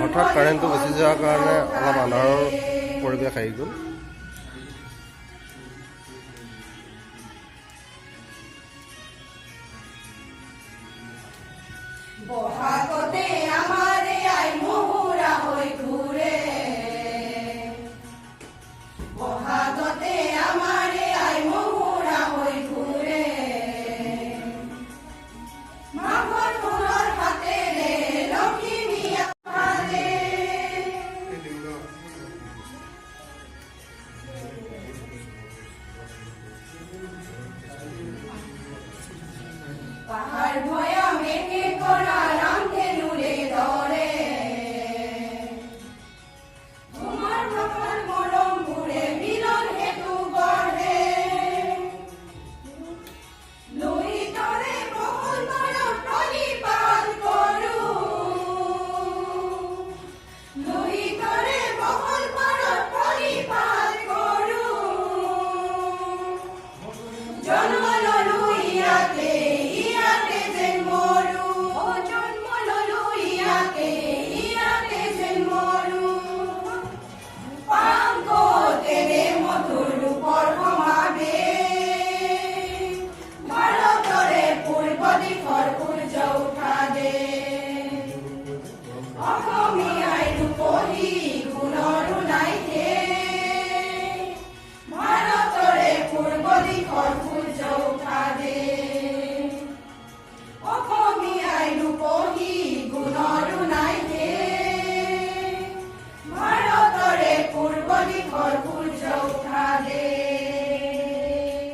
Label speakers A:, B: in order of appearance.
A: হঠাৎ কাৰেণ্টটো গুচি যোৱাৰ কাৰণে অলপ আন্ধাৰৰ পৰিৱেশ আহি গ'ল।
B: বহাগতে আমাৰে আই মহুৰা হৈ ঘূৰে, বহাগতে আমাৰে আই মহুৰা হৈ ঘূৰে, মাঘৰ ফুলৰ হাতেৰে লখিমীয়া ভালে। পাহাৰ ভয়া মেঘে কৰা ৰামধেনুৰে দৰে, তোমাৰ ভাষাৰ মৰমবোৰে মিলন হেতু গঢ়ে, লোহিতৰে বহল বাৰত প্ৰণিপাত কৰোঁ, লোহিতৰে বহল বাৰত প্ৰণিপাত কৰোঁ, জন্ম ললো ইয়াতে অসমীয়াই ৰূপহী গুণৰো নাই ভাৰতৰে পূৰ্ব দিশৰ